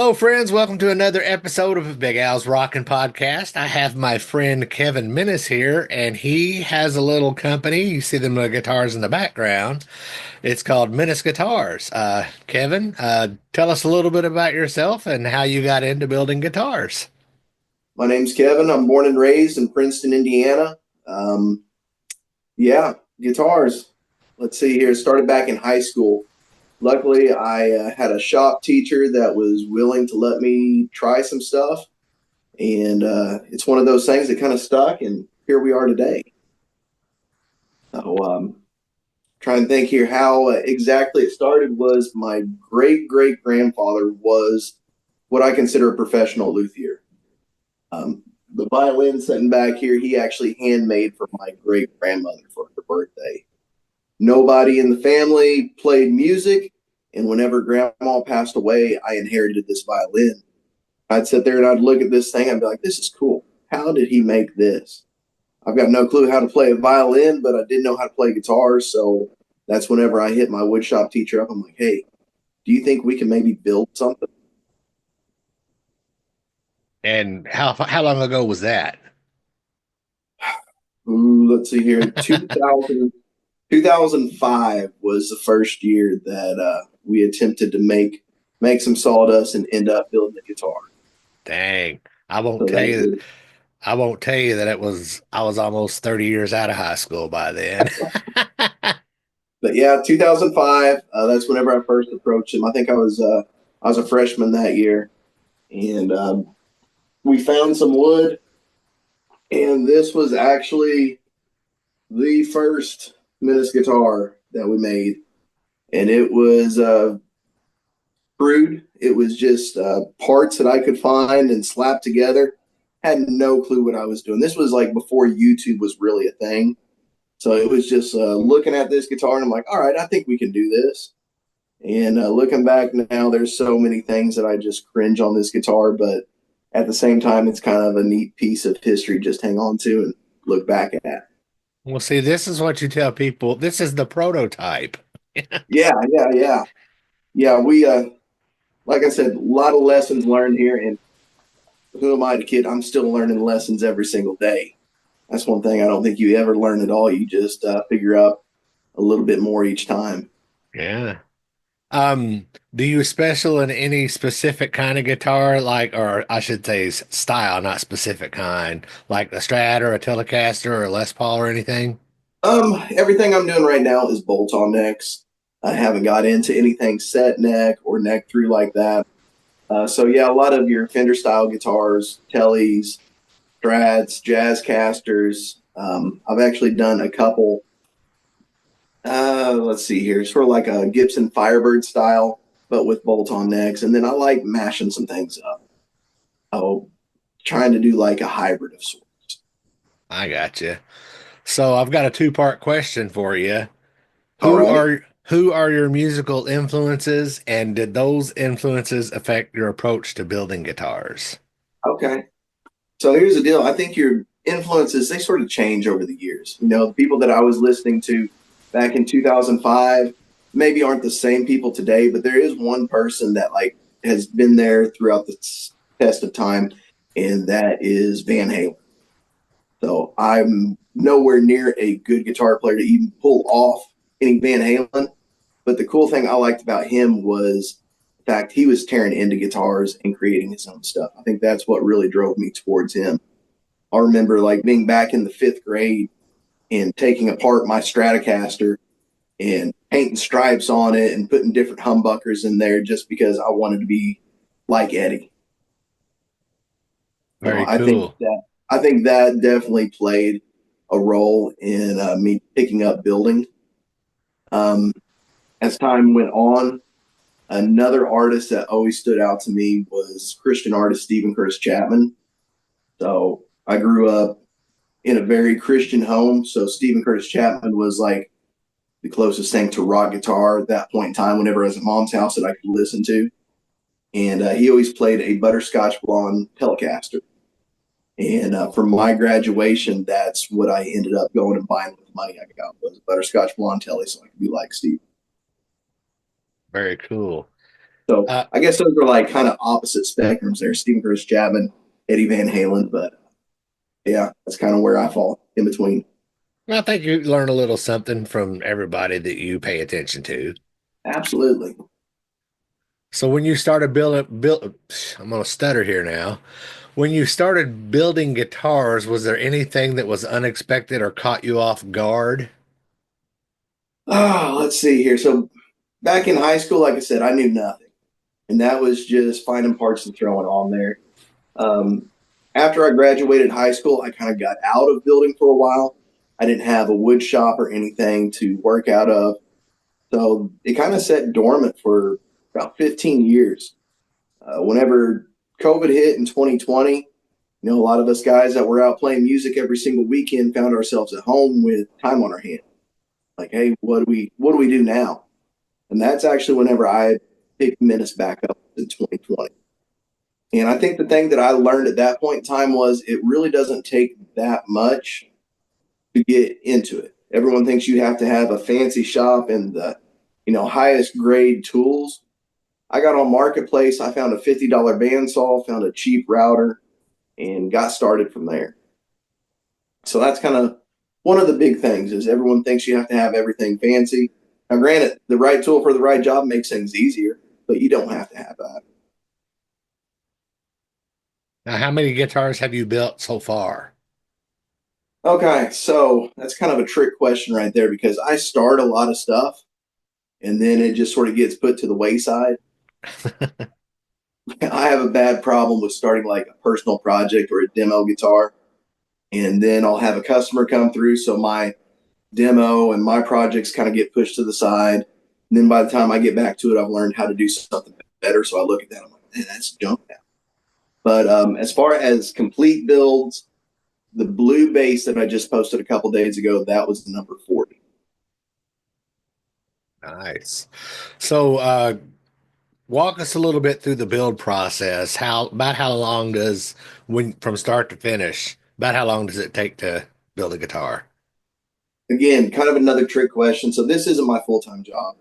Hello, friends. Welcome to another episode of Big Al's Rockin' Podcast. I have my friend Kevin Minnis here, and he has a little company. You see them guitars in the background. It's called Menace Guitars. Kevin, tell us a little bit about yourself and how you got into building guitars. My name's Kevin. I'm born and raised in Princeton, Indiana. Um, yeah, guitars. Let's see here. Started back in high school. Luckily, I had a shop teacher that was willing to let me try some stuff, and it's one of those things that kind of stuck, and here we are today. So, trying to think here how exactly it started was my great great grandfather was what I consider a professional luthier. Um, the violin sitting back here, he actually handmade for my great grandmother for her birthday. Nobody in the family played music, and whenever grandma passed away, I inherited this violin. I'd sit there and I'd look at this thing, I'd be like, this is cool. How did he make this? I've got no clue how to play a violin, but I did know how to play guitar. So that's whenever I hit my woodshop teacher up, I'm like, hey, do you think we can maybe build something? And how long ago was that? Ooh, let's see here. 2005 was the first year that we attempted to make some sawdust and end up building a guitar. Dang, I won't So tell that you. was, I won't tell you that I was almost 30 years out of high school by then. but yeah, 2005. That's whenever I first approached him. I think I was a freshman that year, and we found some wood, and this was actually the first Menace guitar that we made, and it was crude. It was just parts that I could find and slap together. Had no clue what I was doing. This was like before YouTube was really a thing. So it was just looking at this guitar and I'm like, all right, I think we can do this. And looking back now, there's so many things that I just cringe on this guitar, but at the same time, it's kind of a neat piece of history just hang on to and look back at. Well, see, this is what you tell people. This is the prototype. Yeah, yeah, yeah. Yeah, we like I said, a lot of lessons learned here, and who am I to kid? I'm still learning lessons every single day. That's one thing I don't think you ever learn at all. You just figure out a little bit more each time. Yeah. Do you special in any specific kind of guitar, like, or I should say style, not specific kind, like a Strat or a Telecaster or a Les Paul or anything? Everything I'm doing right now is bolt on necks. I haven't got into anything set neck or neck through like that. So yeah, a lot of your Fender style guitars, Tellys, Strats, Jazz Casters. I've actually done a couple. Let's see here, sort of like a Gibson Firebird style, but with bolt-on necks. And then I like mashing some things up. Oh, trying to do like a hybrid of sorts. I got you. So I've got a two-part question for you. All right. Who are your musical influences, and did those influences affect your approach to building guitars? Okay. So here's the deal. I think your influences they sort of change over the years. You know, the people that I was listening to back in 2005 maybe aren't the same people today, but there is one person that like has been there throughout the test of time, and that is Van Halen. So I'm nowhere near a good guitar player to even pull off any Van Halen. But the cool thing I liked about him was the fact he was tearing into guitars and creating his own stuff. I think that's what really drove me towards him. I remember like being back in the fifth grade and taking apart my Stratocaster and painting stripes on it and putting different humbuckers in there just because I wanted to be like Eddie. So Very cool. I think that definitely played a role in me picking up building. Um, as time went on, another artist that always stood out to me was Christian artist Stephen Curtis Chapman. So I grew up in a very Christian home. So Stephen Curtis Chapman was like the closest thing to rock guitar at that point in time, whenever I was at mom's house that I could listen to. And he always played a butterscotch blonde Telecaster. And for my graduation, that's what I ended up going and buying with the money I got was butterscotch blonde Telly, so I could be like Steve. Very cool. So Uh, I guess those are like kind of opposite spectrums there. Stephen Chris Chapman, Eddie Van Halen, but yeah, that's kind of where I fall in between. I think you learn a little something from everybody that you pay attention to. Absolutely. So when you started I'm gonna stutter here now. When you started building guitars, was there anything that was unexpected or caught you off guard? Oh, let's see here. So back in high school, like I said, I knew nothing, and that was just finding parts and throwing on there. Um, After I graduated high school, I kind of got out of building for a while. I didn't have a wood shop or anything to work out of. So it kind of sat dormant for about 15 years. Whenever COVID hit in 2020, a lot of us guys that were out playing music every single weekend found ourselves at home with time on our hands. Like, hey, what do we do now? And that's actually whenever I picked Menace back up in 2020. And I think the thing that I learned at that point in time was it really doesn't take that much to get into it. Everyone thinks you have to have a fancy shop and the highest grade tools. I got on Marketplace, I found a $50 bandsaw, found a cheap router, and got started from there. So that's kind of one of the big things is everyone thinks you have to have everything fancy. Now, granted, the right tool for the right job makes things easier, but you don't have to have that. Now, how many guitars have you built so far? Okay, so that's kind of a trick question right there because I start a lot of stuff and then it just sort of gets put to the wayside. I have a bad problem with starting like a personal project or a demo guitar, and then I'll have a customer come through. So my demo and my projects kind of get pushed to the side. And then by the time I get back to it, I've learned how to do something better. So I look at that, I'm like, man, that's junk now. But as far as complete builds, the blue bass that I just posted a couple days ago, that was the number 40. Nice. So, walk us a little bit through the build process. How long does when from start to finish? About how long does it take to build a guitar? Again, kind of another trick question. So this isn't my full time job.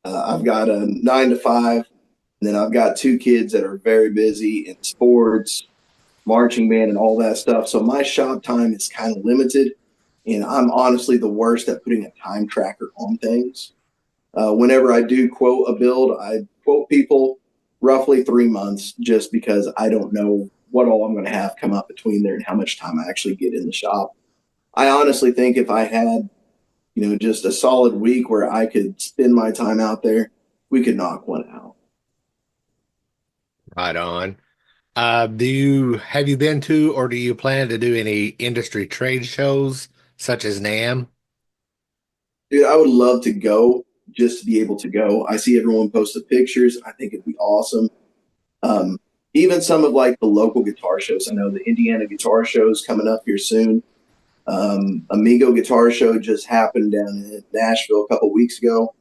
I've got a 9 to 5, and then I've got two kids that are very busy in sports, marching band, and all that stuff. So my shop time is kind of limited, and I'm honestly the worst at putting a time tracker on things. Whenever I do quote a build, I quote people roughly 3 months just because I don't know what all I'm going to have come up between there and how much time I actually get in the shop. I honestly think if I had, just a solid week where I could spend my time out there, we could knock one out. Right on. Do you have you been to or do you plan to do any industry trade shows such as NAM? Dude, I would love to go just to be able to go. I see everyone post the pictures. I think it'd be awesome. Um, Even some of like the local guitar shows. I know the Indiana Guitar Show is coming up here soon. Amigo Guitar Show just happened down in Nashville a couple weeks ago.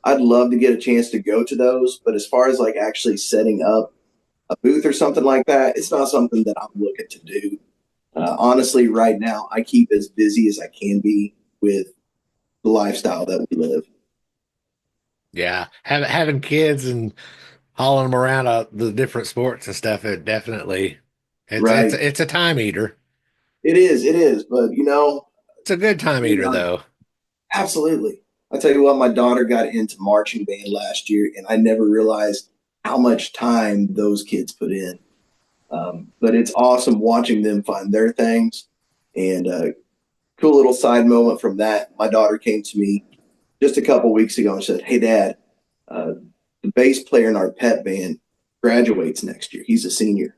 I'd love to get a chance to go to those, but as far as like actually setting up a booth or something like that, it's not something that I'm looking to do. Honestly, right now, I keep as busy as I can be with the lifestyle that we live. Yeah, having kids and hauling them around the different sports and stuff, it definitely Right. it's a time eater. It is. But It's a good time eater though. absolutely. I tell you what, my daughter got into marching band last year, and I never realized how much time those kids put in. But it's awesome watching them find their things. And cool little side moment from that. My daughter came to me just a couple weeks ago and said, "Hey, Dad, uh, the bass player in our pet band graduates next year. He's a senior."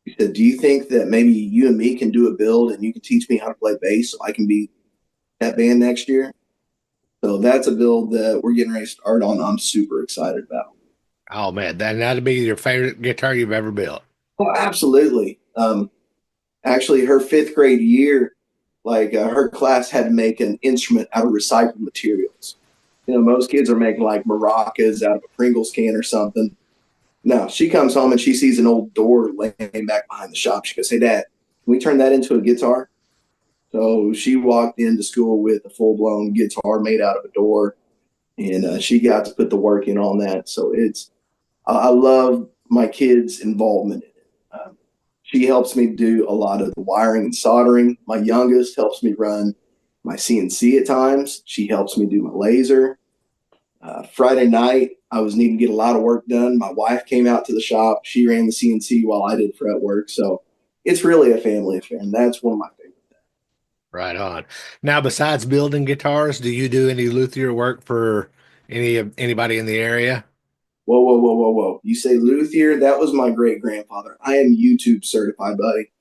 He said, "Do you think that maybe you and me can do a build and you can teach me how to play bass so I can be that band next year?" So that's a build that we're getting ready to start on. I'm super excited about. Oh man, that'd be your favorite guitar you've ever built. Oh, absolutely. Actually, her fifth grade year, like her class had to make an instrument out of recycled materials. Most kids are making like maracas out of a Pringles can or something. No, she comes home and she sees an old door laying back behind the shop. She goes, "Hey, Dad, can we turn that into a guitar?" So she walked into school with a full blown guitar made out of a door, and she got to put the work in on that. So it's I love my kids' involvement in it. She helps me do a lot of the wiring and soldering. My youngest helps me run my CNC at times. She helps me do my laser. Friday night, I was needing to get a lot of work done. My wife came out to the shop. She ran the CNC while I did fret work. So it's really a family affair, and that's one of my favorites. Right on. Now, besides building guitars, do you do any luthier work for anybody in the area? Whoa, whoa, whoa, whoa, whoa. You say luthier? That was my great grandfather. I am YouTube certified, buddy.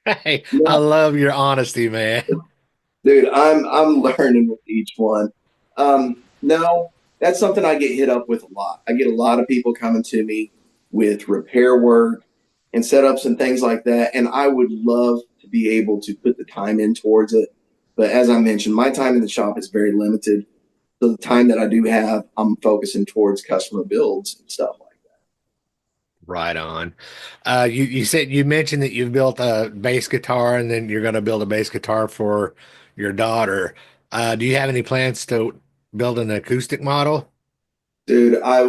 Hey, I No, love your honesty, man. dude, I'm learning with each one. No, that's something I get hit up with a lot. I get a lot of people coming to me with repair work and setups and things like that, and I would love to be able to put the time in towards it. But as I mentioned, my time in the shop is very limited. So the time that I do have, I'm focusing towards customer builds and stuff like that. Right on. You said you mentioned that you've built a bass guitar and then you're going to build a bass guitar for your daughter. Do you have any plans to build an acoustic model? Dude, I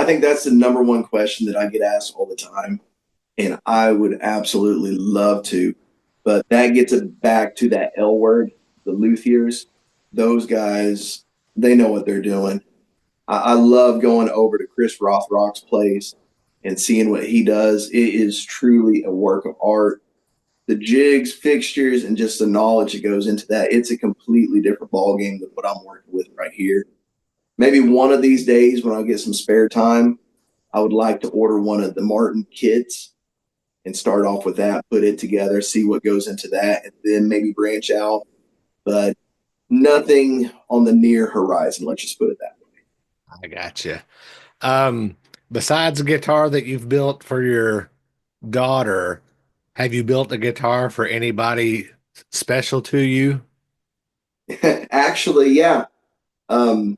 think that's the number one question that I get asked all the time. And I would absolutely love to. But that gets it back to that L word, the luthiers. Those guys, they know what they're doing. I love going over to Chris Rothrock's place and seeing what he does. It is truly a work of art. The jigs, fixtures, and just the knowledge that goes into that, it's a completely different ballgame than what I'm working with right here. Maybe one of these days when I get some spare time, I would like to order one of the Martin kits and start off with that, put it together, see what goes into that, and then maybe branch out. But nothing on the near horizon. Let's just put it that way. I gotcha. Um, Besides the guitar that you've built for your daughter, have you built a guitar for anybody special to you? Actually, yeah. Um,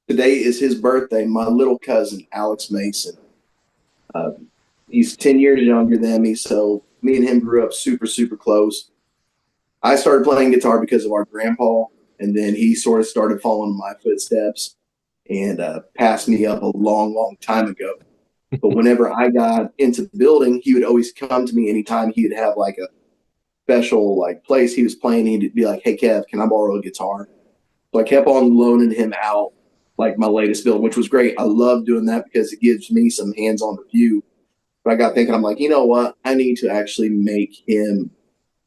Today is his birthday. My little cousin, Alex Mason. Uh, he's 10 years younger than me, so me and him grew up super, super close. I started playing guitar because of our grandpa, and then he sort of started following my footsteps and passed me up a long, long time ago. But whenever I got into the building, he would always come to me anytime he'd have like a special like place he was playing. He'd be like, "Hey Kev, can I borrow a guitar?" So I kept on loaning him out like my latest build, which was great. I love doing that because it gives me some hands-on review. But I got thinking, I'm like, you know what? I need to actually make him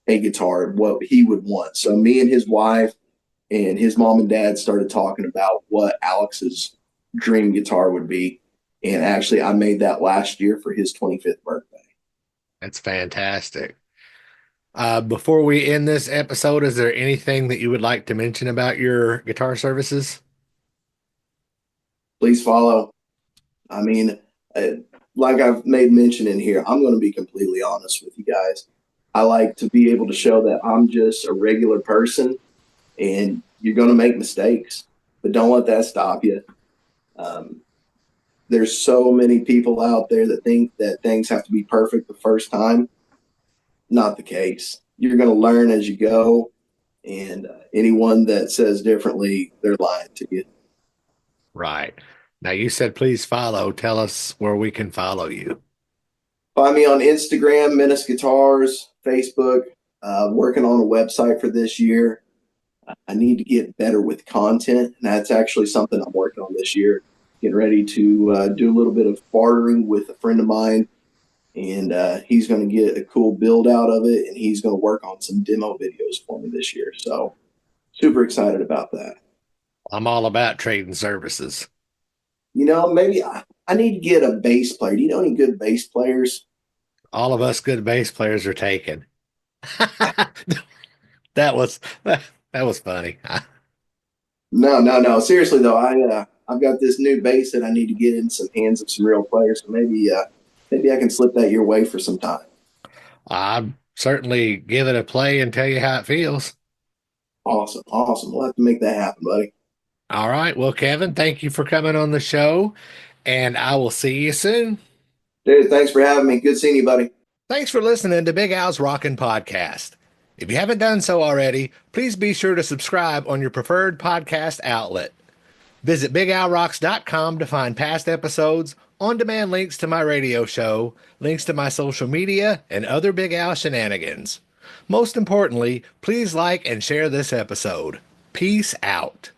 a guitar, what he would want. So me and his wife and his mom and dad started talking about what Alex's dream guitar would be. And actually, I made that last year for his 25th birthday. That's fantastic. Before we end this episode, is there anything that you would like to mention about your guitar services? Please follow. I mean, uh, like I've made mention in here, I'm going to be completely honest with you guys. I like to be able to show that I'm just a regular person and you're going to make mistakes, but don't let that stop you. Um, there's so many people out there that think that things have to be perfect the first time. Not the case. You're going to learn as you go, and anyone that says differently, they're lying to you. Right. Now, you said please follow. Tell us where we can follow you. Find me on Instagram, Menace Guitars, Facebook. Working on a website for this year. I need to get better with content, and that's actually something I'm working on this year. Getting ready to do a little bit of bartering with a friend of mine, and he's going to get a cool build out of it, and he's going to work on some demo videos for me this year. So super excited about that. I'm all about trading services. Maybe I need to get a bass player. Do you know any good bass players? All of us good bass players are taken. That was that was funny. No, no, no. Seriously though, I've got this new bass that I need to get in some hands of some real players. So maybe I can slip that your way for some time. I certainly give it a play and tell you how it feels. Awesome, awesome. We'll have to make that happen, buddy. All right. Well, Kevin, thank you for coming on the show, and I will see you soon. Dude, thanks for having me. Good seeing you, buddy. Thanks for listening to Big Al's Rockin' Podcast. If you haven't done so already, please be sure to subscribe on your preferred podcast outlet. Visit BigAlRocks.com to find past episodes, on-demand links to my radio show, links to my social media, and other Big Al shenanigans. Most importantly, please like and share this episode. Peace out.